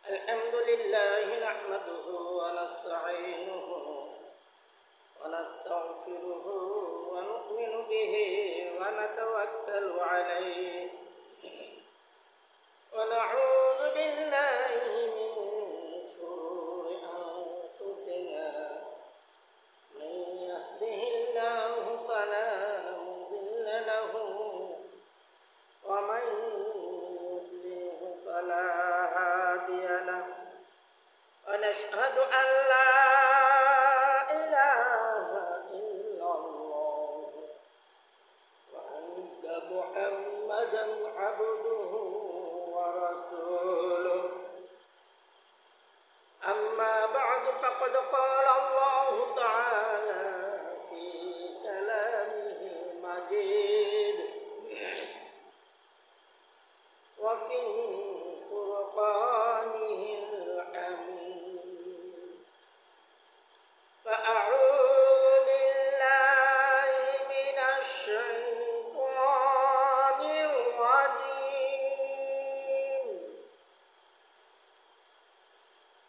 الحمد لله نحمده ونستعينه ونستغفره ونؤمن به ونتوكل عليه ونعوذ بالله من شرور أنفسنا من يهده الله فلا مضل له ومن يضلله فلا هادي له ونشهد أن لا إله إلا الله وأن محمدا عبده ورسوله أما بعد فقد قال الله تعالى في كلامه المجيد وفي فرقانه الحميد فأعوذ بالله من الشيطان الرجيم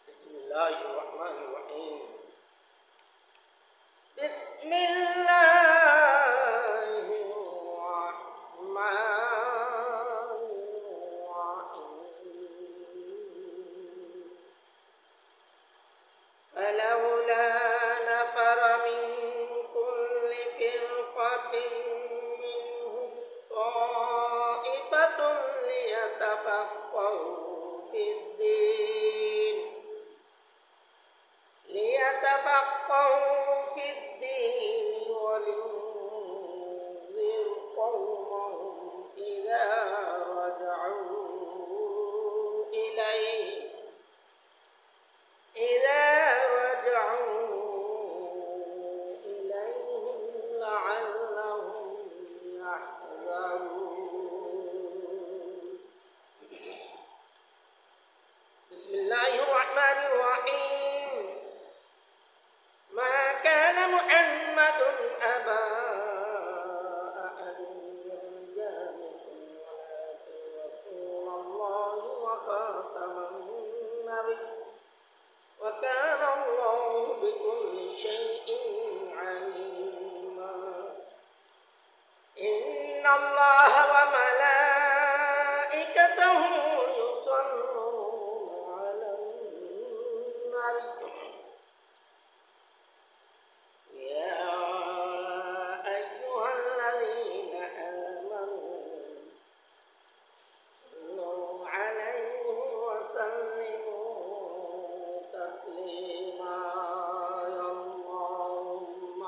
بسم الله الرحمن الرحيم بسم الله الرحمن الرحيم فلولا نفر من كل فرقة منهم طائفة ليتفقهوا في الدين ولينذر قومهم إذا رجعوا إليهم لعلهم يحذرون بسم الله الرحمن الرحيم ما كان محمد أبا أحد من رجالكم ولكن رسول الله وخاتم النبي وكان الله بكل شيء عليما إن الله وملائكته يصلون على النبي يا أيها الذين آمنوا صلوا عليه وسلموا تسليما اللهم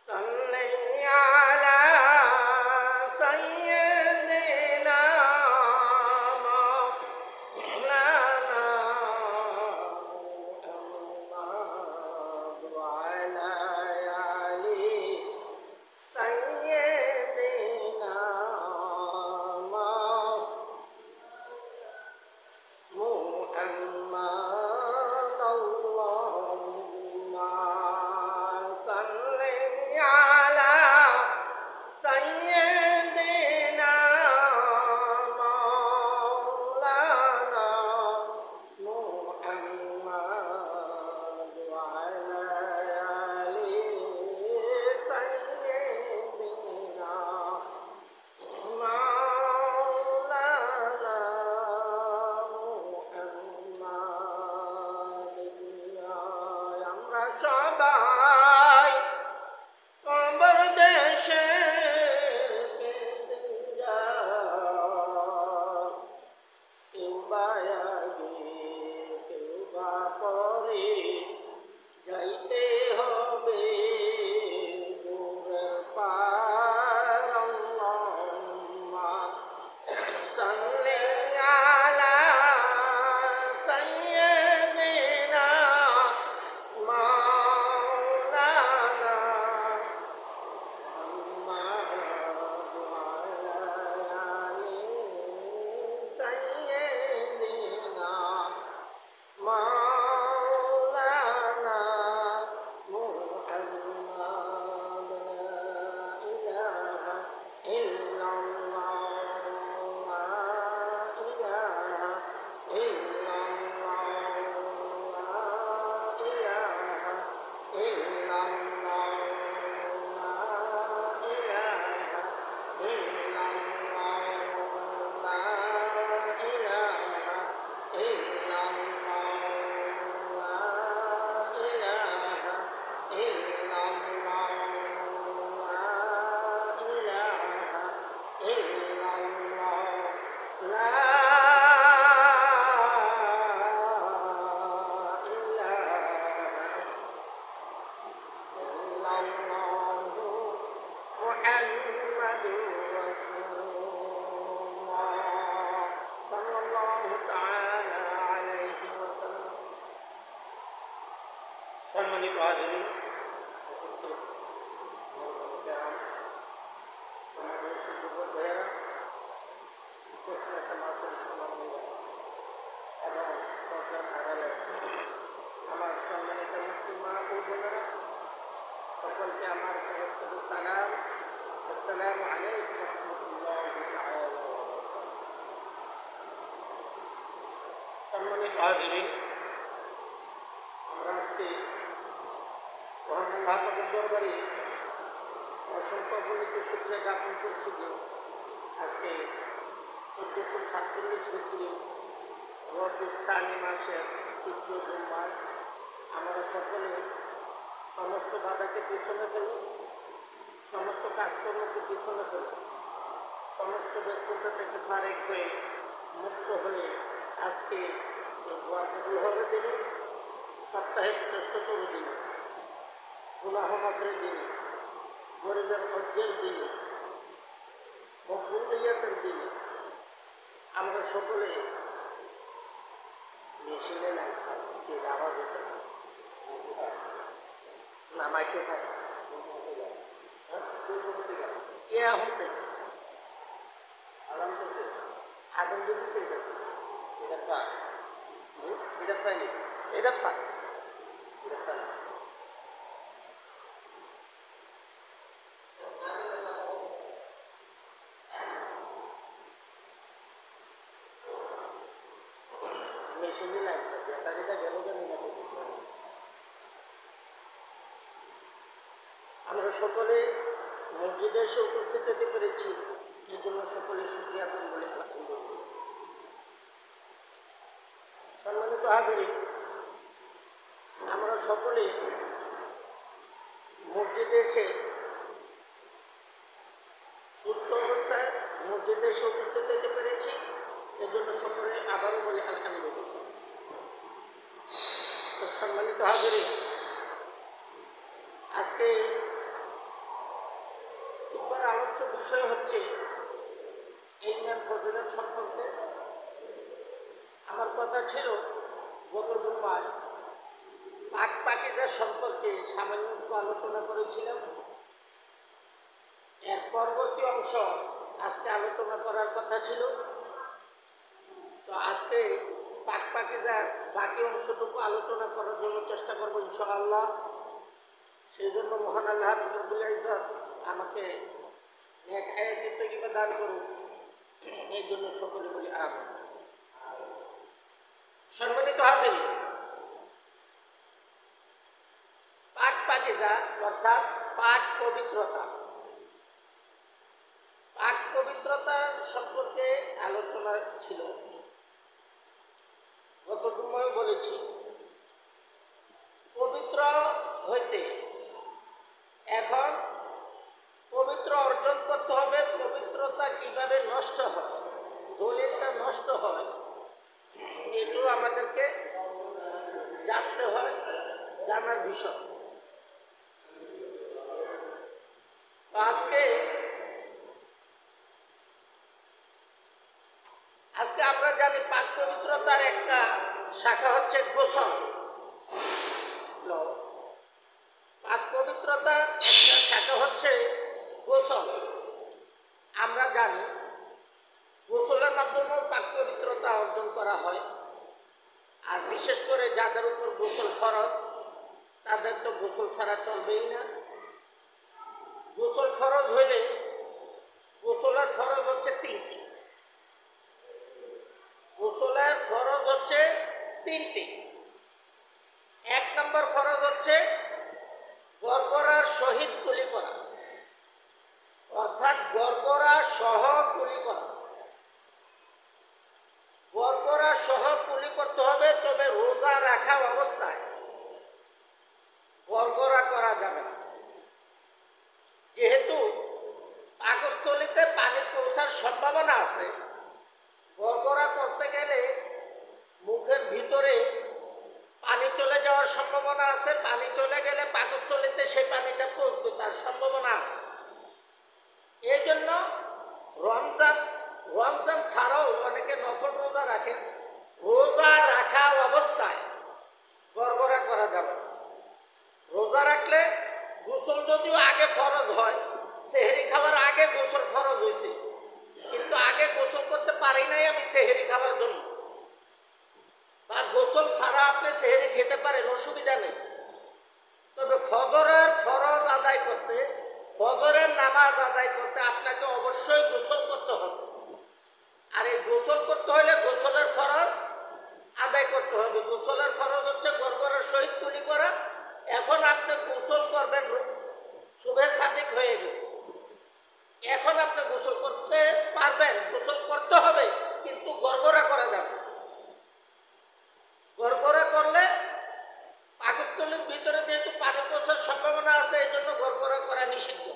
صل على سيدنا عليكم ورحمة الله تعالى وبركاته. সম্মানিত হাজিরিন, আমরা আজকে মহান আল্লাহ পাকের দরবারে অসংখ্য অগণিত শুকরিয়া জ্ঞাপন করছি যে আজকে 1447 হিজরি রবিউল সানি মাসের 3য় জুম্মার আমরা সকলে সমস্ত বাধাকে পিছনে ফেলে, সমস্ত কাজকর্মকে পিছনে ফেলে, সমস্ত ব্যস্ততা থেকে ফারেক হয়ে মুক্ত হয়ে আজকে দোয়া কবুল হবে দিনে, সপ্তাহের শ্রেষ্ঠতর দিনে, গুনাহ মাফের দিনে, গরিবের অর্জের দিনে, মকবুলিয়াতের দিনে আমরা সকলে মেশিনে নাই যে আওয়াজ হতেছে না মাইকে থাকে কে এখন থেকে আরাম চলছে আগুন দিতেছে এটা থাক, এটা থাইনি, এটা থাক, এটা থাক। মেশিনে লাগবে ব্যাটারিটা গেল জানি না। আমরা সকলে মসজিদে এসে উপস্থিত হতে পেরেছি, এই জন্য সকলে শুকরিয়া করি বলে আলহামদুলিল্লাহ। সম্মানিত হাজিরিন, আমরা সকলে মসজিদে এসে সুস্থ অবস্থায় মসজিদে এসে উপস্থিত হতে পেরেছি, এর জন্য সকলে আবারও বলে আলহামদুলিল্লাহ। তো সম্মানিত হাজিরিন, আজকে একবার আলোচ্য বিষয় হচ্ছে ইলমের ফজিলত সম্পর্কে। আমার কথা ছিল গত জুম্মায় পাক পাকিজা সম্পর্কে সামান্য একটু আলোচনা করেছিলাম। এর পরবর্তী অংশ আজকে আলোচনা করার কথা ছিল। তো আজকে পাক পাকিজার বাকি অংশটুকু আলোচনা করার জন্য চেষ্টা করবো ইনশাআল্লাহ। সেই জন্য মহান আল্লাহ রব্বুল ইজ্জত আমাকে নেক হায়াতে তয়্যিবা দান করুন, এই জন্য সকলে বলি আমিন। সম্মানিত হাজিরিন, পাক পাকিজা অর্থাৎ পাক পবিত্রতা, পাক পবিত্রতা সম্পর্কে আলোচনা ছিল। গত জুম্মায় বলেছি পবিত্র হইতে এখন পবিত্র অর্জন করতে হবে। পবিত্রতা কিভাবে নষ্ট হয়, দলিলটা নষ্ট হয়, এটাও আমাদেরকে জানতে হয়, জানার বিষয়। আজকে আমরা জানি পাক পবিত্রতার একটা শাখা হচ্ছে গোসল। পাক পবিত্রতার একটা শাখা হচ্ছে গোসল। আমরা জানি গোসলের মাধ্যমেও পাক পবিত্রতা অর্জন করা হয়। আর বিশেষ করে যাদের উপর গোসল ফরজ, তাদের তো গোসল ছাড়া চলবেই না। গোসল ফরজ হইলে গোসলের ফরজ হচ্ছে 3টি। গোসলের ফরজ হচ্ছে 3টি। 1 নম্বর ফরজ হচ্ছে গড়গড়ার সহিত কুলি করা, অর্থাৎ গড়গড়া সহ কুলি করা। গড়গড়া সহ কুলি করতে হবে, তবে রোজা রাখা অবস্থায় গড়গড়া করা যাবে না। যেহেতু পাকস্থলীতে পানি পৌঁছার সম্ভাবনা আছে, গড়গড়া করতে গেলে মুখের ভিতরে পানি চলে যাওয়ার সম্ভাবনা আছে। পানি চলে গেলে পাকস্থলীতে সেই পানিটা পৌঁছবে, তার সম্ভাবনা আছে। এই জন্য রমজান ছাড়াও অনেকে নফল রোজা রাখেন, রোজা রাখা অবস্থায় গড়গড়া করা যাবে। রোজা রাখলে গোসল যদিও আগে ফরজ হয়, সেহরি খাওয়ার আগে গোসল ফরজ হয়েছে, কিন্তু আগে গোসল করতে পারি নাই আমি সেহরি খাওয়ার জন্য, বা গোসল ছাড়া আপনি সেহরি খেতে পারেন, অসুবিধা নেই। তবে ফজরের ফরজ আদায় করতে ফজরের নামাজ আদায় করতে আপনাকে অবশ্যই গোসল করতে হবে। আর এই গোসল করতে হলে গোসলের ফরজ আদায় করতে হবে। গোসলের ফরজ হচ্ছে গড়গড়ার সহিত কুলি করা। এখন আপনি গোসল করবেন, শুভে সাদিক হয়ে গেছে, এখন আপনি গোসল করতে পারবেন। গোসল করতে হবে কিন্তু গড়গড়া করা যাবে। গড়গড়া করলে পাকস্থলীর ভিতরে যেহেতু পানি পৌঁছার সম্ভাবনা আছে, এই জন্য গড়গড়া করা নিষিদ্ধ।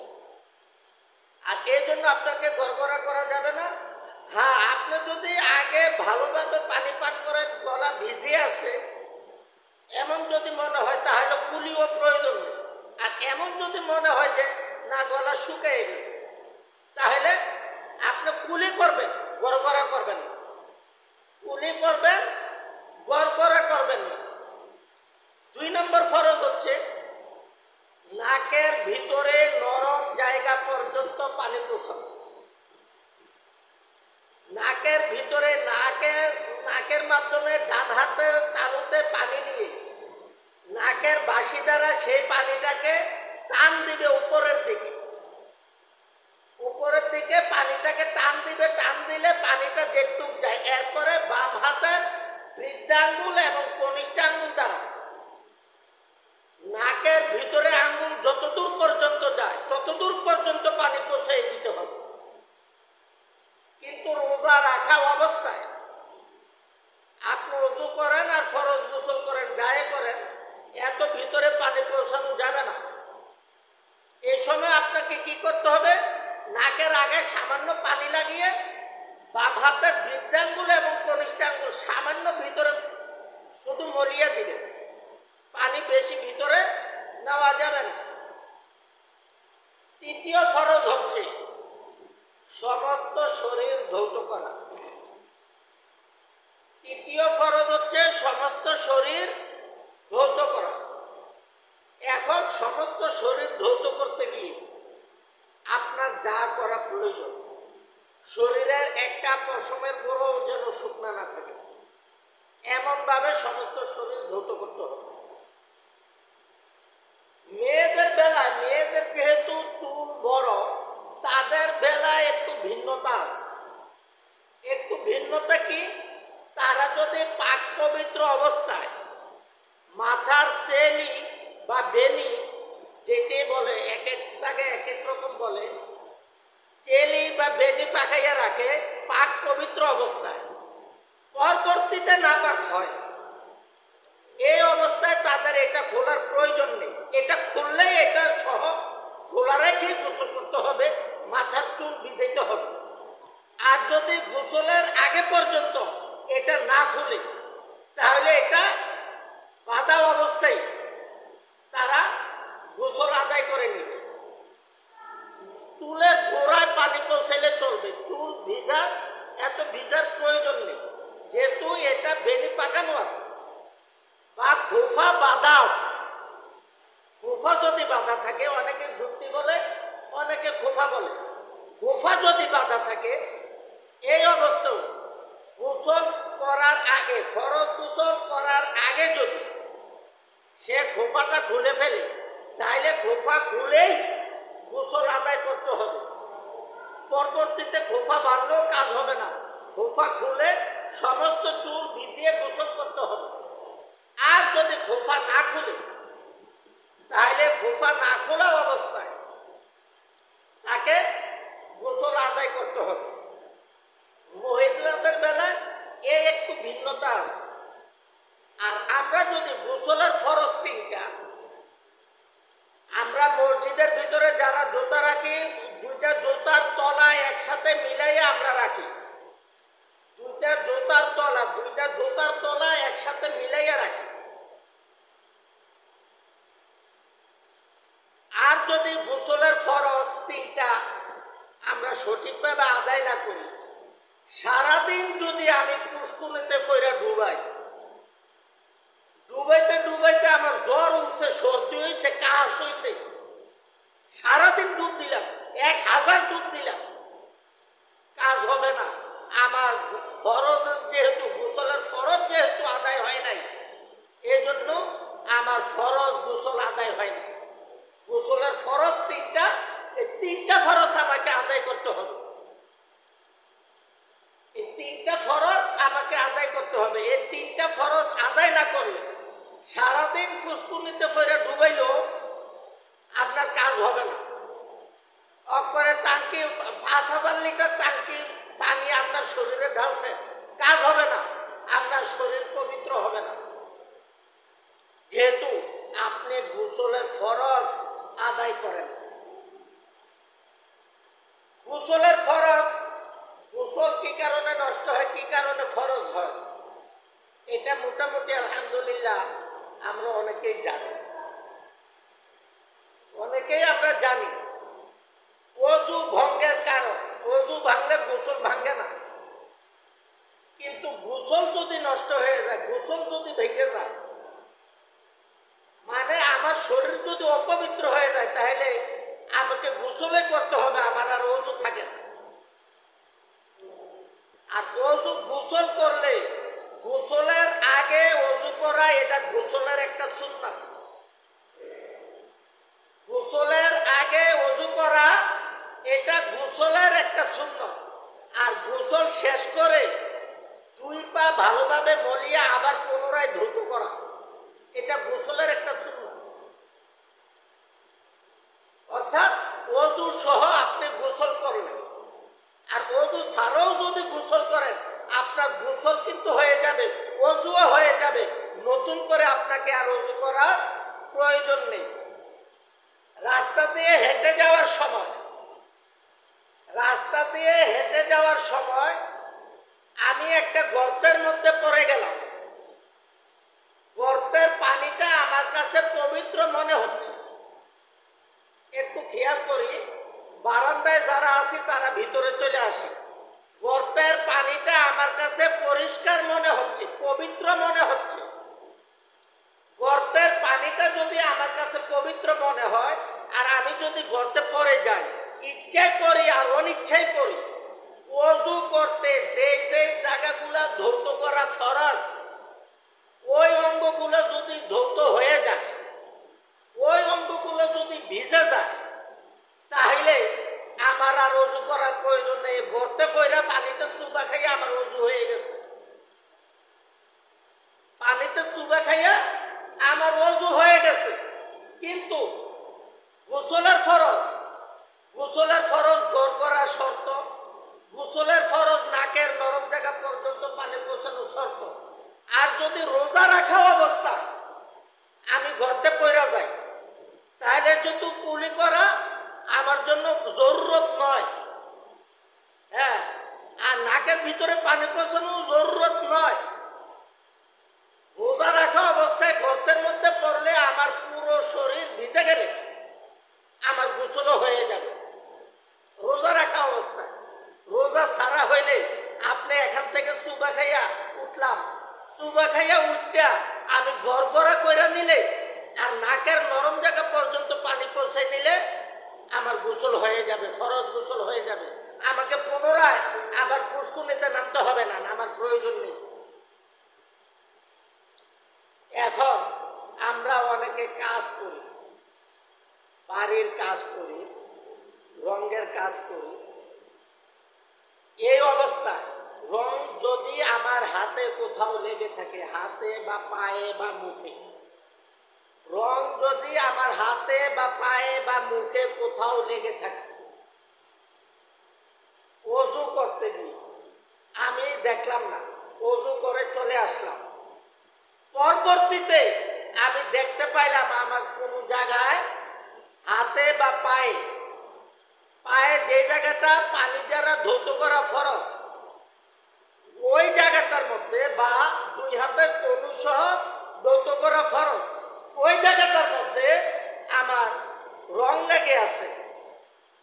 আর এই জন্য আপনাকে গড়গড়া করা যাবে না। হ্যাঁ, আপনি যদি আগে ভালোভাবে পানি পান করে গলা ভিজে আছে এমন যদি মনে হয় তাহলে কুলিও প্রয়োজন নেই। আর এমন যদি মনে হয় যে না গলা শুকিয়ে গেছে তাহলে আপনি কুলি করবেন, গড়গড়া করবেন না। কুলি করবেন, গড়গড়া করবেন না। 2 নম্বর ফরজ হচ্ছে নাকের ভিতরে নরম জায়গা পর্যন্ত পানি পৌঁছানো। নাকের ভিতরে নাকের মাধ্যমে ডান হাতের তালুতে পানি নিয়ে নাকের বাঁশি দ্বারা সেই পানিটাকে টান দিবে উপরের দিকে। উপরের দিকে পানিটাকে টান দিবে। টান দিলে পানিটা যেটুক যায়, এরপরে বাম হাতের বৃদ্ধাঙ্গুল এবং কনিষ্ঠ আঙ্গুল দ্বারা নাকের ভিতরে আঙ্গুল যতদূর পর্যন্ত যায় ততদূর পর্যন্ত পানি পৌঁছে দিতে হবে। কিন্তু রোজা রাখা অবস্থায় আপনি ওযু করেন আর ফরজ গোসল করেন, যাই করেন, এত ভিতরে পানি পৌঁছানো যাবে না। এই সময় আপনাকে কি করতে হবে? নাকের আগে সামান্য পানি লাগিয়ে বাম হাতের বৃদ্ধাঙ্গুল এবং কনিষ্ঠ আঙ্গুল সামান্য ভিতরে শুধু মলিয়ে দিবেন। পানি বেশি ভিতরে নেওয়া যাবে না। 3য় ফরজ হচ্ছে সমস্ত শরীর ধৌত করা। 3য় ফরজ হচ্ছে সমস্ত শরীর ধৌত করা। এখন সমস্ত শরীর ধৌত করতে গিয়ে আপনার যা করা প্রয়োজন, শরীরের একটা পশমের গোড়াও যেন শুকনা না থাকে, এমনভাবে সমস্ত শরীর ধৌত করতে হবে। মেয়েদের বেলায়, মেয়েদের যেহেতু চুল বড়, তাদের বেলায় একটু ভিন্নতা আছে। একটু ভিন্নতা কি? তারা যদি পাক পবিত্র অবস্থায় মাথার চেলি বা বেনি, যেটি বলে এক এক জায়গায় এক এক রকম বলে, চেলি বা বেনি পাকাইয়া রাখে পাক পবিত্র অবস্থায়, পরবর্তীতে নাপাক হয়, এই অবস্থায় তাদের এটা খোলার প্রয়োজন নেই। এটা খুললেই এটা সহ খোলা রেখে গোসল করতে হবে, মাথার চুল ভিজাইতে হবে। আর যদি গোসলের আগে পর্যন্ত এটা না খুলে তাহলে এটা বাঁধা অবস্থায় তারা গোসল আদায় করে নেবে। চুলের গোড়ায় পানি পৌঁছাইলে চলবে, চুল ভিজা এত ভিজার প্রয়োজন নেই, যেহেতু এটা বেনি পাকানো আছে বা খোফা বাঁধা আছে। খোফা যদি বাঁধা থাকে, অনেকে যুক্তি বলে, অনেকে খোফা বলে, খোফা যদি বাঁধা থাকে এই অবস্থাও গোসল করার আগে, ফরজ গোসল করার আগে যদি সে খোফাটা খুলে ফেলে তাহলে খোফা খুলেই গোসল আদায় করতে হবে। পরবর্তীতে খোফা বাঁধলেও কাজ হবে না, খোফা খুলে সমস্ত চুল ভিজিয়ে গোসল করতে হবে। আর যদি খোফা না খুলে তাহলে খোফা না খোলা অবস্থায় তাকে গোসল আদায় করতে হবে। মহিলাদের বেলায় এই একটু ভিন্নতা আছে। আর আমরা যদি গোসলের ফরজ 3টা, আমরা মসজিদের ভিতরে যারা জুতা রাখি, 2টা জুতার তলা একসাথে মিলাইয়া আমরা রাখি। 2টা জুতার তলা একসাথে মিলাইয়া রাখি। আর যদি গোসলের ফরজ 3টা আমরা সঠিকভাবে আদায় না করি, সারাদিন যদি আমি পুষ্কুনিতে ফইরা ডুবাইতে আমার জ্বর উঠছে, সর্দি হয়েছে, কাশ হয়েছে, সারাদিন ডুব দিলাম, 1000 ডুব দিলাম, কাজ হবে না। আমার ফরজ যেহেতু, গোসলের ফরজ যেহেতু আদায় হয় নাই, এই জন্য আমার ফরজ গোসল আদায় হয় না। গোসলের ফরজ 3টা তিনটা ফরজ আমাকে আদায় করতে হবে। এই তিনটা ফরজ আমাকে আদায় করতে হবে। এই তিনটা ফরজ আদায় না করলে সারাদিন ফুসকুনিতে ফেরে ডুবাইলেও আপনার কাজ হবে না। অপরে টাঙ্কি ৫,০০০ লিটার টাঙ্কি পানি আপনার শরীরে ঢালছে, কাজ হবে না, আপনার শরীর পবিত্র হবে না। যেহেতু আপনি গোসলের ফরজ আদায় করেন। গোসলের ফরজ, গোসল কি কারণে নষ্ট হয়, কি কারণে ফরজ হয়, এটা মোটামুটি আলহামদুলিল্লাহ আমরা অনেকেই জানি। অনেকেই আমরা জানি ওযু ভঙ্গের কারণ। ওযু ভাঙলে গোসল ভাঙে না, কিন্তু গোসল যদি নষ্ট হয়ে যায়, গোসল যদি ভেঙে যায়, মানে আমার শরীর যদি অপবিত্র হয়ে যায়, তাহলে আমাকে গোসলে করতে হবে, আমার আর ওযু থাকে না। আর ওযু গোসল করলে, গোসলের আগে ওযু করা এটা গোসলের একটা সুন্নাত। গোসলের আগে ওযু করা এটা গোসলের একটা সুন্নাত। আর গোসল শেষ করে 2 পা ভালোভাবে মলিয়ে আবার পুনরায় ধৌত করা এটা গোসলের একটা সুন্নাত। অর্থাৎ ওযু সহ আপনি গোসল করলেন, আর ওযু ছাড়াও যদি গোসল করেন আপনার গোসল কিন্তু হয়ে যাবে, ওযুও হয়ে যাবে, নতুন করে আপনাকে আর ওযু করার প্রয়োজন নেই। রাস্তা দিয়ে হেঁটে যাওয়ার সময়, রাস্তা দিয়ে হেঁটে যাওয়ার সময় আমি একটা গর্তের মধ্যে পড়ে গেলাম। গর্তের পানিটা আমার কাছে পবিত্র মনে হচ্ছে। একটু খেয়াল করি, বারান্দায় যারা আছি তারা ভিতরে চলে আসে। গর্তের পানিটা আমার কাছে পরিষ্কার মনে হচ্ছে, পবিত্র মনে হচ্ছে। গর্তের পানিটা যদি আমার কাছে পবিত্র মনে হয় আর আমি যদি গর্তে পড়ে যাই, ইচ্ছায় পড়ি আর অনিচ্ছায় পড়ি, ওযু করতে যেই যেই জায়গাগুলা ধৌত করা ফরজ, ওই অঙ্গগুলো যদি ধৌত হয়ে যায়, ওই অঙ্গগুলো যদি ভিজে যায়, তাহলে আমার আর ওযু করার প্রয়োজন নেই। গর্তে পড়ে পানিতে চুবা খাইয়া আমার ওযু হয়ে গেছে, পানিতে চুবা খাইয়া আমার ওযু হয়ে গেছে। কিন্তু গোসলের ফরজ, গোসলের ফরজ গড় করা শর্ত, গোসলের ফরজ নাকের নরম জায়গা পর্যন্ত পানি পৌঁছানো শর্ত। আর যদি রোজা রাখা অবস্থা আমি গর্তে পড়া যাই, তাহলে যদি কুলি করা আমার জন্য জরুরত নয়। হ্যাঁ, আর নাকের ভিতরে পানি পৌঁছানো জরুরত নয়। রোজা রাখা অবস্থায় গর্তের মধ্যে পড়লে আমার পুরো শরীর ভিজে গেলে আমার গোসলও হয়ে যাবে রোজা রাখা অবস্থায়। রোজা সারা হইলে আপনি এখান থেকে চুবা খাইয়া উঠলাম, চুবা খাইয়া উঠা আমি গড়গড়া কইরা নিলে আর নাকের নরম জায়গা পর্যন্ত পানি পৌঁছাই নিলে আমার গোসল হয়ে যাবে, ফরজ গোসল হয়ে যাবে। আমাকে পুনরায় আবার পুষ্কুনিতে নামতে হবে না, আমার প্রয়োজন নেই। এখন আমরা অনেকে কাজ করি, বাড়ির কাজ করি, রঙের কাজ করি। এই অবস্থায় রং যদি আমার হাতে কোথাও লেগে থাকে, হাতে বা পায়ে বা মুখে, রং যদি আমার হাতে বা পায়ে বা মুখে কোথাও লেগে থাকে, ওযু করতে গিয়ে আমি দেখলাম না, ওযু করে চলে আসলাম, পরবর্তীতে আমি দেখতে পাইলাম আমার কোনো জায়গায় হাতে বা পায়ে, পায়ে যে জায়গাটা পানি দ্বারা ধৌত করা ফরজ, ওই জায়গাটার মধ্যে বা 2 হাতের কনুই সহ ধৌত করা ফরজ, ওই জায়গাটার মধ্যে আমার রং লেগে আছে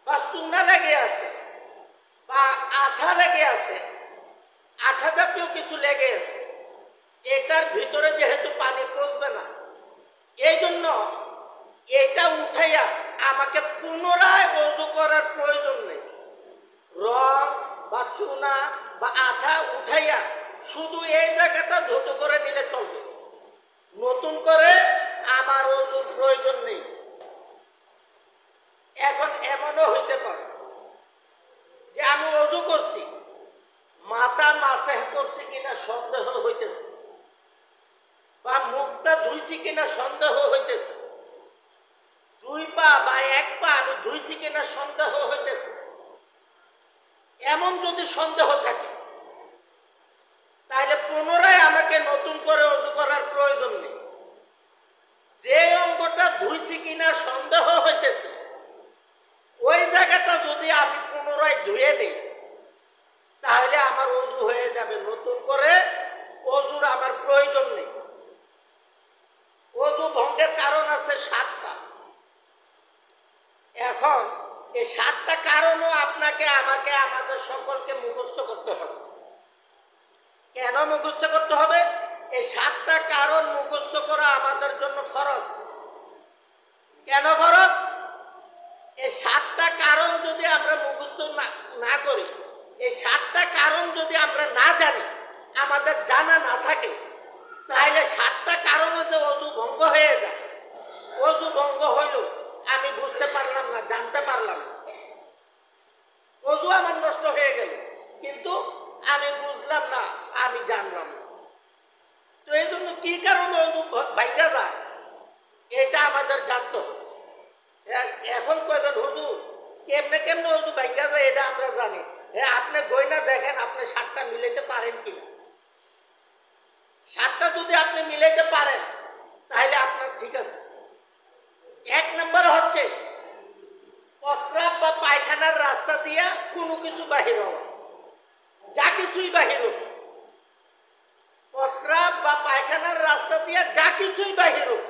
বা চুনা লেগে আছে বা আঠা লেগে আছে, আঠা জাতীয় কিছু লেগে আছে, এটার ভিতরে যেহেতু পানি পৌঁছবে না, এই জন্য এটা উঠাইয়া আমাকে পুনরায় ওযু করার প্রয়োজন নেই। রং বা চুনা বা আঠা উঠাইয়া শুধু এই জায়গাটা ধৌত করে নিলে চলবে, নতুন করে আমার ওযুর প্রয়োজন নেই। এখন এমনও হইতে পারে যে আমি অজু করছি, মাথা মাসেহ করছি কিনা সন্দেহ হইতেছে, বা মুখটা ধুইছি কিনা সন্দেহ হইতেছে, দুই পা বা এক পা আমি ধুইছি কিনা সন্দেহ হইতেছে। এমন যদি সন্দেহ থাকে তাহলে পুনরায় আমাকে নতুন করে অজু করার প্রয়োজন নেই। যে অঙ্গটা ধুইছি কিনা সন্দেহ হইতেছে ওই জায়গাটা যদি আমি পুনরায় ধুয়ে নিই তাহলে আমার অজু হয়ে যাবে, নতুন করে অজুর আমার প্রয়োজন নেই। অজু ভঙ্গের কারণ আছে 7টা। এখন এই 7টা কারণও আপনাকে, আমাকে, আমাদের সকলকে মুখস্থ করতে হবে। কেন মুখস্থ করতে হবে? এই 7টা কারণ মুখস্থ করা আমাদের জন্য ফরজ। কেন ফরজ? এই 7টা কারণ যদি আমরা মুখস্থ না করি, এই 7টা কারণ যদি আমরা না জানি, আমাদের জানা না থাকে, তাহলে 7টা কারণে যে অজু ভঙ্গ হয়ে যায়, অজু ভঙ্গ হইল আমি বুঝতে পারলাম না, জানতে পারলাম না, অজু আমার নষ্ট হয়ে গেল, কিন্তু আমি বুঝলাম না, আমি জানলাম না। তো এই জন্য কি কারণে অজু ভাঙ্গা যায় এটা আমাদের জানতে হবে। এখন কইবেন হুজুর কেমনে কেমনে অজু ভাঙ্গা যায় এটা আমরা জানি। হ্যাঁ, আপনি গয়না দেখেন আপনি 7টা মিলাইতে পারেন কিনা। 7টা যদি আপনি মিলাইতে পারেন তাহলে আপনার ঠিক আছে। 1 নম্বর হচ্ছে প্রস্রাব বা পায়খানার রাস্তা দিয়া কোনো কিছু বাহির হওয়া, যা কিছুই বাহির হোক, প্রস্রাব বা পায়খানার রাস্তা দিয়া যা কিছুই বাহির হোক,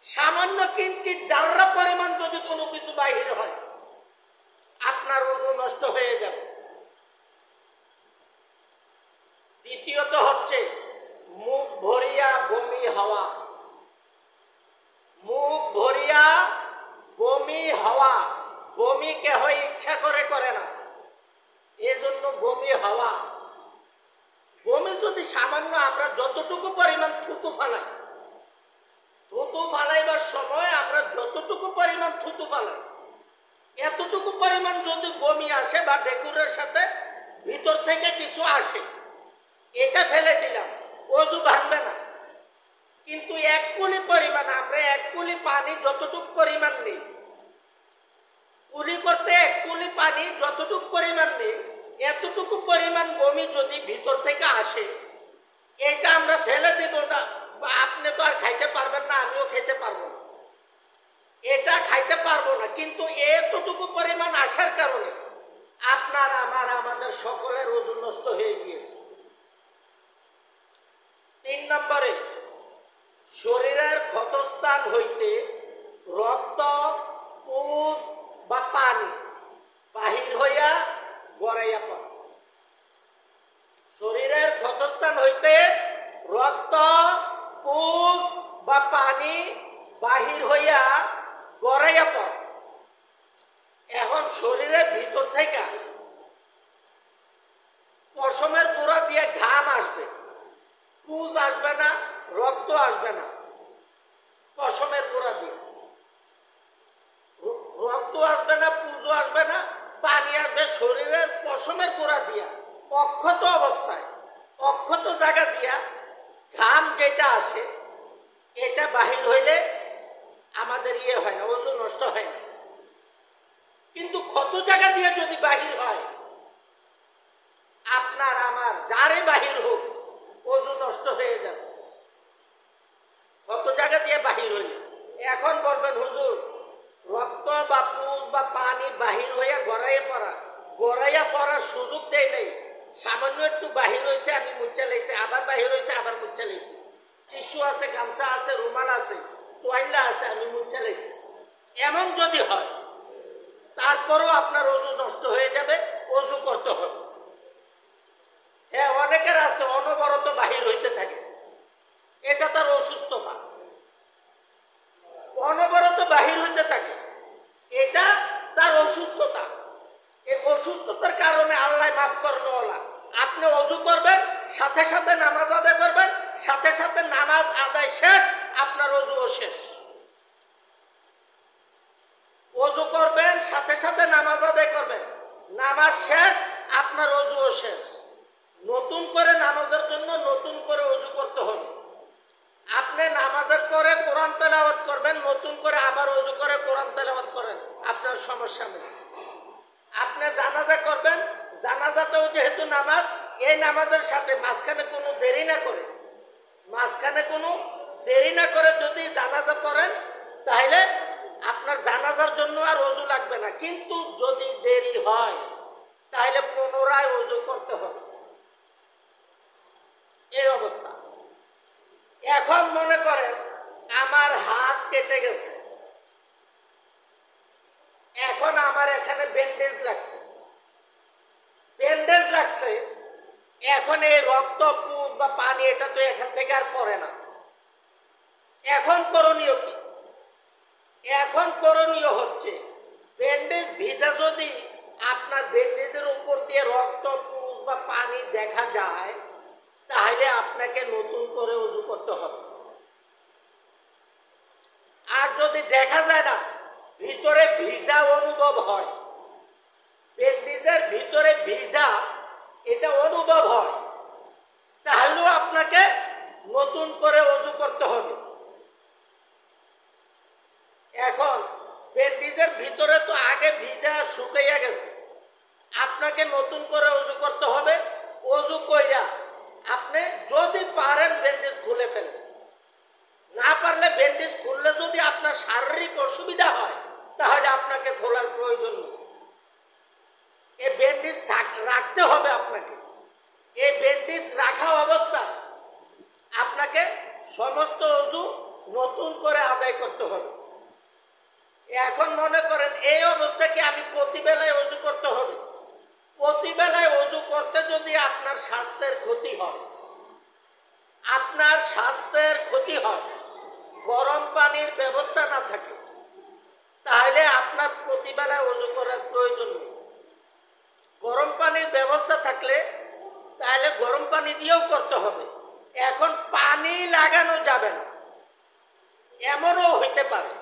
সামান্য কিঞ্চিত জাররা পরিমাণ যদি কোনো কিছু বাহির হয় আপনার অজু নষ্ট হয়ে যাবে। দ্বিতীয়ত হচ্ছে মুখ ভরিয়া বমি হওয়া। মুখ ভরিয়া বমি হওয়া, বমি কেহ ইচ্ছা করে করে না, এজন্য বমি হওয়া। বমি যদি সামান্য আমরা যতটুকু পরিমাণ থুতু ফালাই, থুতু ফালাইবার সময় আমরা যতটুকু পরিমাণ থুতু ফালাই, এতটুকু পরিমাণ যদি বমি আসে বা ডেকুরের সাথে ভিতর থেকে কিছু আসে, এটা ফেলে দিলাম, অজু ভাঙবে না। কিন্তু 1 কুলি পরিমাণ, আমরা 1 কুলি পানি যতটুকু পরিমাণ নেই, কুলি করতে 1 কুলি পানি যতটুকু পরিমাণ নেই, এতটুকু পরিমাণ বমি যদি ভিতর থেকে আসে, এটা আমরা ফেলে দেব না। আপনি তো আর খাইতে পারবেন না, আমিও খেতে পারবো না, এটা খাইতে পারবো না, কিন্তু এতটুকু পরিমাণ আসার কারণে আপনার আমার আমাদের সকলের ওজন নষ্ট হয়ে গিয়েছে। 3 নম্বরে শরীরের ক্ষতস্থান হইতে রক্ত, পুজ বা পানি বাহির হইয়া গড়াইয়া পড়ে। শরীরের ক্ষতস্থান হইতে রক্ত, পুজ বা পানি বাহির হইয়া গড়াইয়া পড়ে। এখন শরীরের ভিতর থেকে পশমের গোড়া দিয়ে ঘাম আসবে, পুজ আসবে না, রক্ত আসবে না। পশমের গোড়া দিয়ে রক্ত আসবে না, পুজো আসবে না, পানি আসবে শরীরের পশমের গোড়া দিয়া, অক্ষত অবস্থায়, অক্ষত জায়গা দিয়া ঘাম যেটা আসে এটা বাহির হইলে আমাদের ইয়ে হয় না, ওজন নষ্ট হয় না। কিন্তু ক্ষত জায়গা দিয়ে যদি বাহির হয়, আপনার আমার যারে বাহির হোক ওজন নষ্ট হয়ে যাবে, ক্ষত জায়গা দিয়ে বাহির হইলে। এখন বলবেন হুজুর রক্ত বা পুজ বা পানি বাহির হইয়া গড়াইয়া পড়ার সুযোগ দেয় নেই, সামান্য একটু বাহির হয়েছে আমি মুচ্ছা লেগেছি, আবার বাহির হয়েছে আবার মুচ্ছা লেগেছি, টিস্যু আছে, গামছা আছে, রুমাল আছে, তোয়াইলা আছে, আমি মুচ্ছা লেগেছি, এমন যদি হয় তারপরও আপনার ওজু নষ্ট হয়ে যাবে, ওজু করতে হবে। হ্যাঁ, অনেকের আছে অনবরত বাহির হইতে থাকে, এটা তার অসুস্থতা, অনবরত বাহির হইতে থাকে, এটা তার অসুস্থতা। এই অসুস্থতার কারণে আল্লাহ মাফ করলো ওলা, আপনি অজু করবেন, সাথে সাথে নামাজ আদায় করবেন, সাথে সাথে নামাজ আদায় শেষ, আপনার অজুও শেষ। অজু করবেন নামাজ শেষ, আপনার অজুও শেষ। নতুন করে নামাজের জন্য নতুন করে অজু করতে হবে। আপনি নামাজের পরে কোরআন তেলাওয়াত করবেন, নতুন করে আবার অজু করে কোরআন তেলাওয়াত করেন, আপনার সমস্যা নেই। আপনি জানাজা করবেন, জানাজাটাও যেহেতু নামাজ, এই নামাজের সাথে মাঝখানে কোনো দেরি না করে যদি জানাজা পড়েন, তাহলে আপনার জানাজার জন্য আর অজু লাগবে না। কিন্তু যদি দেরি হয় তাহলে পুনরায় অজু করতে হবে। এই অবস্থা। এখন মনে করেন আমার হাত কেটে গেছে, এখন আমার এখানে ব্যান্ডেজ লাগছে। এখন এই রক্ত, পুজ বা পানি এটা তো এখান থেকে আর পড়ে না। এখন করণীয় কি? এখন করণীয় হচ্ছে ব্যান্ডেজ ভিজা যদি আপনার ব্যান্ডেজের উপর দিয়ে রক্ত, পুজ বা পানি দেখা যায়, তাহলে আপনাকে নতুন করে ওযু করতে হবে। আর যদি দেখা যায় না, ভিতরে ভিজা অনুভব হয়, ব্যান্ডেজের ভিতরে ভিজা এটা অনুভব হয়, তাহলেও আপনাকে নতুন করে ওযু করতে হবে। এখন ব্যান্ডেজের ভিতরে তো আগে ভিজা শুকাইয়া গেছে, আপনাকে নতুন করে ওযু করতে হবে। ওযু কইরা আপনি যদি পারেন ব্যান্ডেজ খুলে ফেলেন, না পারলে ব্যান্ডেজ খুললে যদি আপনার শারীরিক অসুবিধা হয়, তাহলে আপনাকে খোলার প্রয়োজন নেই। এই ব্যান্ডেজ রাখতে হবে আপনাকে। এই ব্যান্ডেজ রাখা অবস্থায় আপনাকে সমস্ত ওযু নতুন করে আদায় করতে হবে। এখন মনে করেন এই অবস্থাকে আমি প্রতিবেলায় ওযু করতে হবে। প্রতিবেলায় ওযু করতে যদি আপনার স্বাস্থ্যের ক্ষতি হয়, গরম পানির ব্যবস্থা না থাকে, তাহলে আপনার প্রতিবেলায় ওযু করার প্রয়োজন নেই। গরম পানির ব্যবস্থা থাকলে তাহলে গরম পানি দিয়েও করতে হবে। এখন পানি লাগানো যাবে না, এমনও হইতে পারে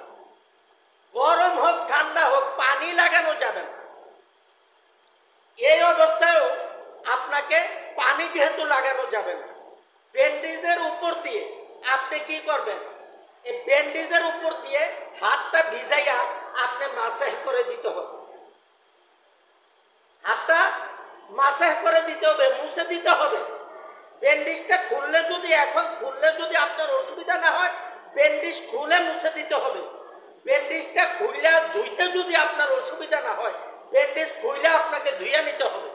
গরম হোক ঠান্ডা হোক পানি লাগানো যাবে না। এই অবস্থায়ও আপনাকে পানি যেহেতু লাগানো যাবে না, ব্যান্ডেজের উপর দিয়ে আপনি কি করবেন? এই ব্যান্ডেজের উপর দিয়ে হাতটা ভিজাইয়া আপনি মাসাজ করে দিতে হবে। হাতটা মাসাজ করে দিতে হবে, মুছে দিতে হবে। ব্যান্ডেজটা খুললে যদি আপনার অসুবিধা না হয়, ব্যান্ডেজ খুলে মুছে দিতে হবে। ব্যান্ডেজটা খুইলা ধুইতে যদি আপনার অসুবিধা না হয়, ব্যান্ডেজ খুইলা আপনাকে ধুইয়া নিতে হবে।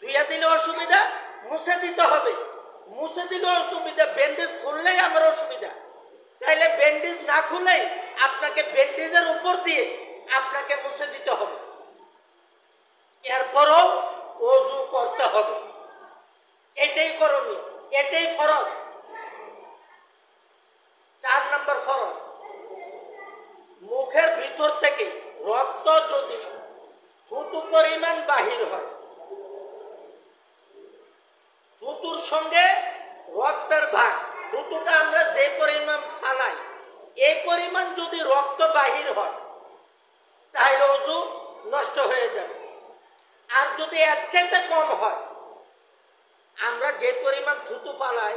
ধুইয়া দিলে অসুবিধা, মুছে দিতে হবে। মুছে দিলে অসুবিধা, ব্যান্ডেজ খুললেই আমার অসুবিধা। তাইলে ব্যান্ডেজ না খুলেই আপনাকে ব্যান্ডেজের উপর দিয়ে আপনাকে মুছে দিতে হবে। এরপরও ওযু করতে হবে। এটাই করণীয়, এটাই ফরজ। 4 নম্বর ফরজ, মুখের ভিতর থেকে রক্ত যদি থুতু পরিমাণ বাহির হয়, থুতুর সঙ্গে রক্তের ভাগ, থুতুটা আমরা যে পরিমাণ ফালাই, এই পরিমাণ যদি রক্ত বাহির হয়, তাহলে ওযু নষ্ট হয়ে যাবে। আর যদি এর চাইতে কম হয়, আমরা যে পরিমাণ থুতু ফালাই,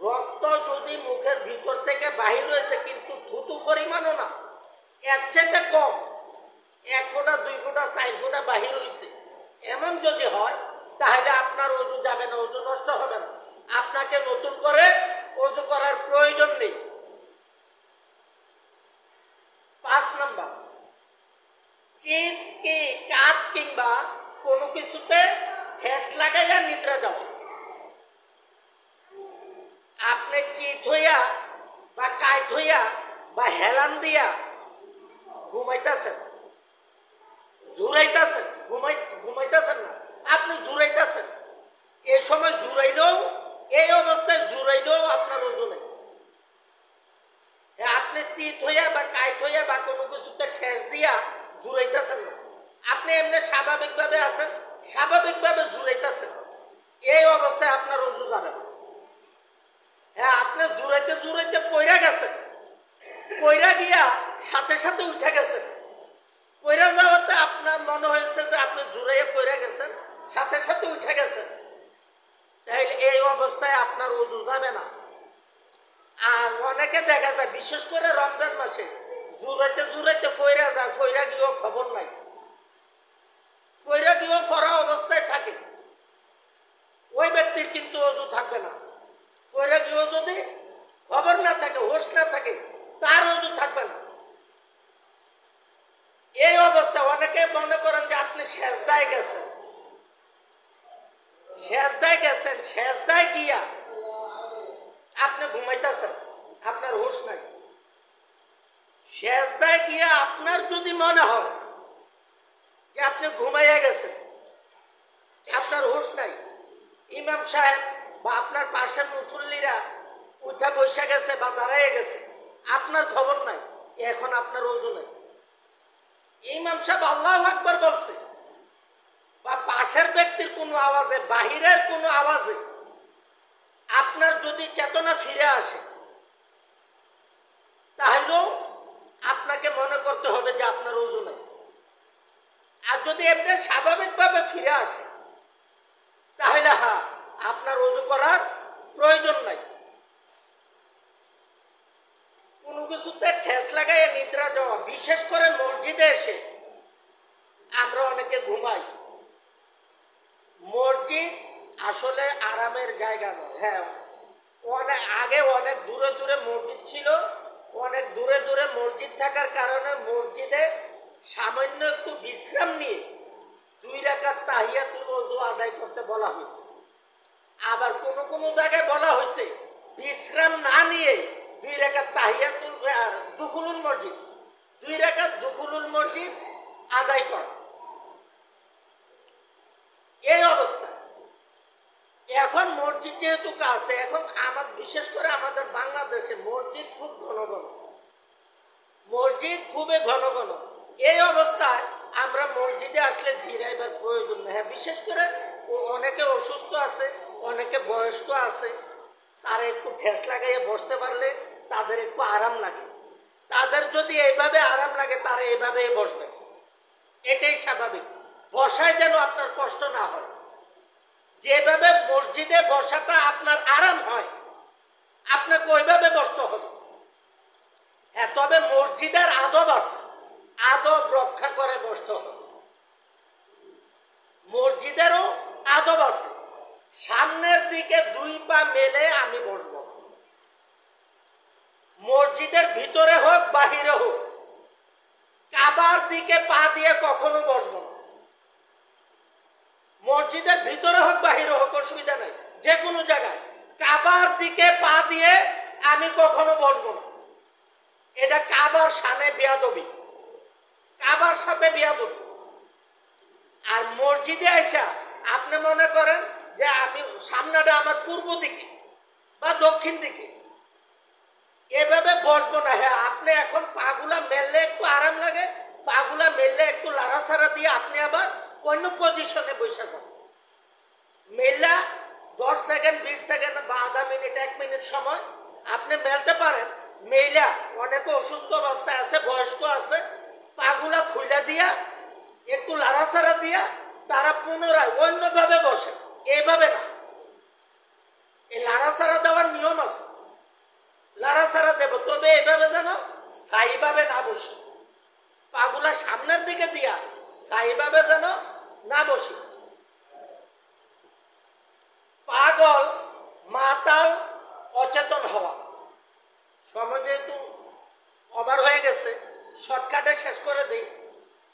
রক্ত যদি মুখের ভিতর থেকে বাহির হয়েছে কিন্তু থুতু পরিমাণও না, এর চাইতে কম, 1 ফোঁটা 2 ফোঁটা 4 ফোঁটা বাহির হয়েছে, এমন যদি হয়, তাহলে আপনার ওযু যাবে না, ওযু নষ্ট হবে না। আপনাকে নতুন করে ওযু করার প্রয়োজন নেই। 5 নম্বর, চিত কি কাঁধ কিংবা কোনো কিছুতে ঠেস লাগাইয়া নিদ্রা যাওয়া। আপনি চিত হইয়া বা কাঁধ হইয়া বা হেলান দিয়া ঘুমাইতেছেন, ঘুমাইতেছেন না, আপনি জুড়াইতেছেন। এই সময় জুড়াইলেও, এই অবস্থায় জুড়াইলেও আপনার ওযু নেই। আপনি চিত হইয়া বা কাঁধ হইয়া বা কোনো কিছুতে ঠেস দিয়া জুড়াইতেছেন না, আপনি এমনি স্বাভাবিকভাবে আছেন, স্বাভাবিকভাবে জুড়াইতেছেন, এই অবস্থায় আপনার ওযু যাবে না। আপনি জুড়াইতে পইরা গেছেন, পইরা গিয়া সাথে সাথে উঠে গেছেন, পড়ে যাওয়াতে আপনার মনে হয়েছে যে আপনি জুড়াইয়ে পড়ে গেছেন, সাথে সাথে উঠে গেছেন, তাইলে এই অবস্থায় আপনার ওযু যাবে না। আর অনেকে দেখা যায় বিশেষ করে রমজান মাসে জুড়াইতে জুড়াইতে ফইরা যায়, ফইরা গিয়েও খবর নাই, ফইরা গিয়েও পড়া অবস্থায় থাকে, ওই ব্যক্তির কিন্তু ওযু থাকবে না। ফইরা গিয়েও যদি খবর না থাকে, হোশ না থাকে, তার ওযু থাকবে না। এই অবস্থায় অনেকে মনে করেন যে আপনি সেজদায় গেছেন, সেজদায় গেছেন, সেজদায় গিয়া আপনি ঘুমাইতেছেন, আপনার হুঁশ নাই। সেজদায় গিয়া আপনার যদি মনে হয় যে আপনি ঘুমাইয়া গেছেন, আপনার হুঁশ নাই, ইমাম সাহেব বা আপনার পাশের মুসল্লিরা উঠা বসে গেছে বা দাঁড়াইয়া গেছে, আপনার খবর নাই, এখন আপনার ওযু নাই। ইমাম সাহেব আল্লাহু আকবার বলছে বা পাশের ব্যক্তির কোনো আওয়াজে, বাহিরের কোনো আওয়াজে আপনার যদি চেতনা ফিরে আসে, তাহলেও আপনাকে মনে করতে হবে যে আপনার ওযু নাই। আর যদি এমনি স্বাভাবিকভাবে ফিরে আসে, তাহলে হ্যাঁ, আপনার ওযু করার প্রয়োজন নাই। কোনো কিছুতে ঠেস লাগাইয়া নিদ্রা যাওয়া, বিশেষ করে মসজিদে এসে আমরা অনেকে ঘুমাই। মসজিদ আসলে আরামের জায়গা নয়। হ্যাঁ, আগে অনেক দূরে দূরে মসজিদ ছিল, অনেক দূরে দূরে মসজিদ থাকার কারণে মসজিদে সামান্য একটু বিশ্রাম নিয়ে 2 রাকাত তাহিয়াতুল ওযু আদায় করতে বলা হয়েছে। আবার কোনো কোনো জায়গায় বলা হয়েছে বিশ্রাম না নিয়ে 2 রাকাত তাহিয়াতুল দুখুলুল মসজিদ, 2 রাকাত দুখুলুল মসজিদ আদায় করা। এই অবস্থা এখন মসজিদ যেহেতু কাছে, এখন বিশেষ করে আমাদের বাংলাদেশে মসজিদ খুব ঘন ঘন, মসজিদ খুবই ঘন ঘন। এই অবস্থায় আমরা মসজিদে আসলে জিরাইবার প্রয়োজন নেই। হ্যাঁ, বিশেষ করে অনেকে অসুস্থ আছে, অনেকে বয়স্ক আছে, তারা একটু ঠেস লাগাইয়ে বসতে পারলে তাদের একটু আরাম লাগে। তাদের যদি এইভাবে আরাম লাগে, তারা এইভাবেই বসবে, এটাই স্বাভাবিক। বসায় যেন আপনার কষ্ট না হয়। যেভাবে মসজিদে বসাটা আপনার আরাম হয়, আপনাকে ওইভাবে বসতে হবে। হ্যাঁ, তবে মসজিদের আদব আছে, আদব রক্ষা করে বসতে হবে। মসজিদেরও আদব আছে। সামনের দিকে 2 পা মেলে আমি বসবো, মসজিদের ভিতরে হোক বাহিরে হোক, কাবার দিকে পা দিয়ে কখনো বসবো না। মসজিদের ভিতরে হোক বাহিরে হোক, অসুবিধা নাই, যে কোনো জায়গায় কাবার দিকে পা দিয়ে আমি কখনো বসবো না। এটা কাবার সামনে বেয়াদবি, কাবার সাথে বেয়াদবি। আর মসজিদে আইসা আপনি মনে করেন যে আমি সামনেটা আমার পূর্ব দিকে বা দক্ষিণ দিকে, এভাবে বসবো না। হ্যাঁ, আপনি এখন পাগুলা মেললে একটু আরাম লাগে, পাগুলা মেললে একটু লাড়াছাড়া দিয়ে আপনি আবার অন্য পজিশনে বসে যান। মেলা 10 সেকেন্ড, 20 সেকেন্ড বা আধা মিনিট, 1 মিনিট সময় আপনি মেলতে পারেন। মেলা অনেকে অসুস্থ অবস্থায় আছে, বয়স্ক আছে, পাগুলা খুলে দিয়া একটু লাড়াছাড়া দিয়া তারা পুনরায় অন্যভাবে বসে, এইভাবে না। এই লাড়াছাড়া দেওয়ার নিয়ম আছে, লাড়াছাড়া দেব, তবে এইভাবে যেন স্থায়ীভাবে না বসে, পাগুলা সামনের দিকে দিয়া স্থায়ীভাবে যেন না বসে। পাগল, মাতাল, অচেতন হওয়া, সময় যেহেতু ওভার হয়ে গেছে, শর্টকাটে শেষ করে দিই।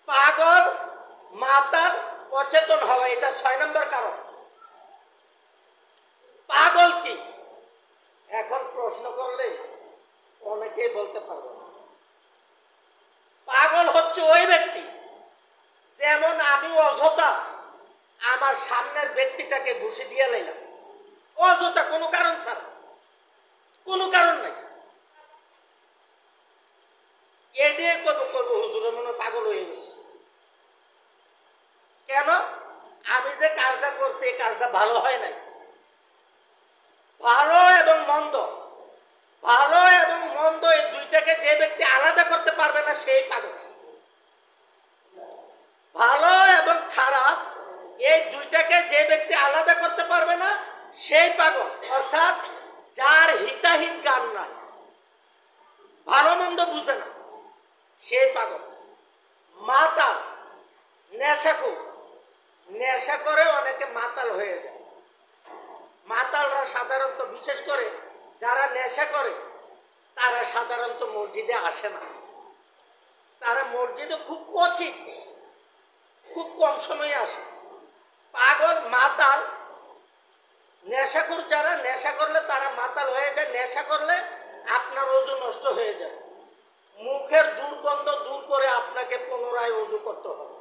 পাগল, মাতাল, অচেতন হওয়া, এটা 6 নম্বর কারণ। পাগল কি? এখন প্রশ্ন করলে অনেকেই বলতে পারবে না। পাগল হচ্ছে ওই ব্যক্তি, যেমন আমি অযথা আমার সামনের ব্যক্তিটাকে ঘুষি দিয়ে লাইলাম, অযথা, কোনো কারণ ছাড়া, কোনো কারণ নাই, এ দিয়ে করবো হুজুরের মনে পাগল হয়ে গেছে। কেন? আমি যে কাজটা করছি এই কাজটা ভালো হয় নাই। ভালো এবং মন্দ, ভালো এবং মন্দ এই দুইটাকে যে ব্যক্তি আলাদা করতে পারবে না, সেই পাগল। ভালো এবং খারাপ এই দুইটাকে যে ব্যক্তি আলাদা করতে পারবে না সেই পাগল, অর্থাৎ যার হিতাহিত জ্ঞান নাই, ভালো মন্দ বুঝে না, সেই পাগল। মাতাল, নেশাখোর, নেশা করে অনেকে মাতাল হয়ে যায়। মাতালরা সাধারণত, বিশেষ করে যারা নেশা করে, তারা সাধারণত মসজিদে আসে না। তারা মসজিদে খুব কচিত, খুব কম সময়ে আসে। পাগল, মাতাল, নেশাখোর যারা, নেশা করলে তারা মাতাল হয়ে যায়। নেশা করলে আপনার ওযু নষ্ট হয়ে যায়, মুখের দুর্গন্ধ দূর করে আপনাকে পুনরায় ওযু করতে হবে।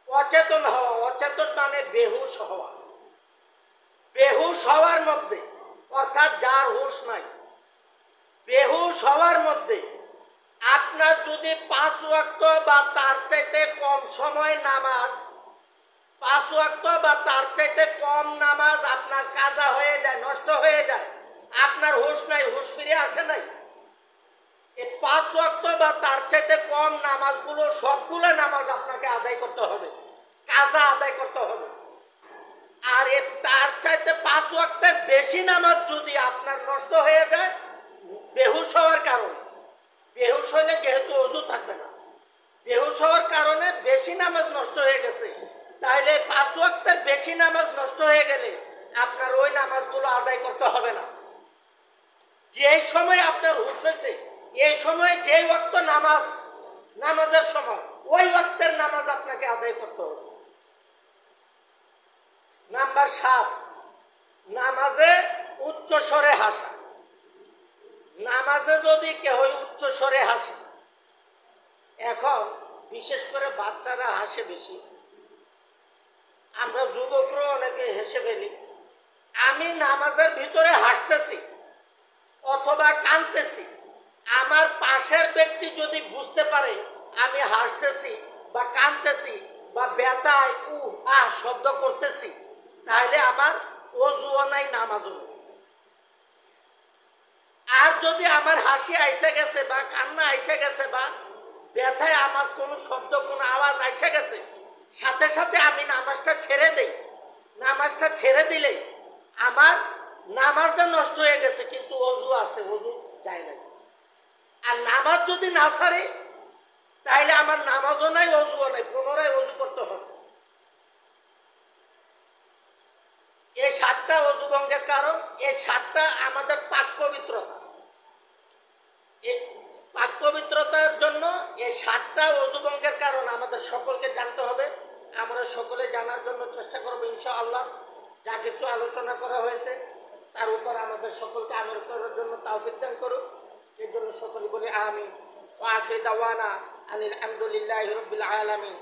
অচেতন হওয়া, অচেতন মানে বেহুশ হওয়া। বেহুশ হওয়ার মধ্যে, অর্থাৎ যার হুঁশ নাই, বেহুশ হওয়ার মধ্যে আপনার যদি 5 ওয়াক্ত বা তার চাইতে কম সময় নামাজ, 5 ওয়াক্ত বা তার চাইতে কম নামাজ আপনার কাজা হয়ে যায়, নষ্ট হয়ে যায়, আপনার হুঁশ নাই, হুঁশ ফিরে আসে নাই, এই 5 ওয়াক্ত বা তার চাইতে কম নামাজগুলো, সবগুলো নামাজ আপনাকে আদায় করতে হবে, কাজা আদায় করতে হবে। আর তার চাইতে 5 ওয়াক্তের বেশি নামাজ যদি আপনার নষ্ট হয়ে যায় বেহুশ হওয়ার কারণে, বেহুশ হলে যেহেতু ওযু থাকবে না, বেহুশ হওয়ার কারণে বেশি নামাজ নষ্ট হয়ে গেছে, তাহলে 5 ওয়াক্তের বেশি নামাজ নষ্ট হয়ে গেলে আপনার ওই নামাজগুলো আদায় করতে হবে না। যে সময় আপনার হুঁশ হয়েছে, এই সময় যে ওয়াক্ত নামাজ, নামাজের সময় ওই ওয়াক্তের নামাজ আপনাকে আদায় করতে হবে। নাম্বার 7, নামাজে উচ্চ স্বরে হাসা। নামাজে যদি কেউ উচ্চ স্বরে হাসে, এখন বিশেষ করে বাচ্চারা হাসে বেশি, আমরা যুবকরা অনেকে হেসে ফেলি। আমি নামাজের ভিতরে হাসতেছি অথবা কাঁদতেছি, আমার পাশের ব্যক্তি যদি বুঝতে পারে আমি হাসতেছি বা কাঁদতেছি বা ব্যথায় শব্দ করতেছি, তাহলে আমার ওযুও নাই, নামাজও নাই। আর যদি আমার হাসি আইসে গেছে বা কান্না আইসে গেছে বা ব্যথায় আমার কোনো শব্দ, কোনো আওয়াজ আইসে গেছে, সাথে সাথে আমি নামাজটা ছেড়ে দেই। নামাজটা ছেড়ে দিলে আমার নামাজটা নষ্ট হয়ে গেছে, কিন্তু ওযু আছে, ওযু যায় না। আর নামাজ যদি না ছাড়ে তাহলে আমার নামাজও নাই, ওযুও নাই, পুনরায় ওযু করতে হবে। এই 7টা ওযু ভঙ্গের কারণ, এই 7টা আমাদের পাক পবিত্রতা। এই পাক পবিত্রতার জন্য এই 7টা ওযু ভঙ্গের কারণ আমাদের সকলকে জানতে হবে। আমরা সকলে জানার জন্য চেষ্টা করব ইনশাআল্লাহ। যা কিছু আলোচনা করা হয়েছে তার উপর আমাদের সকলকে আমল করার জন্য তৌফিক দান করুন। এর জন্য সকলে বলি আমিন। ওয়া আখিরু দাওয়ানা আনিল হামদুলিল্লাহি রাব্বিল আলামিন।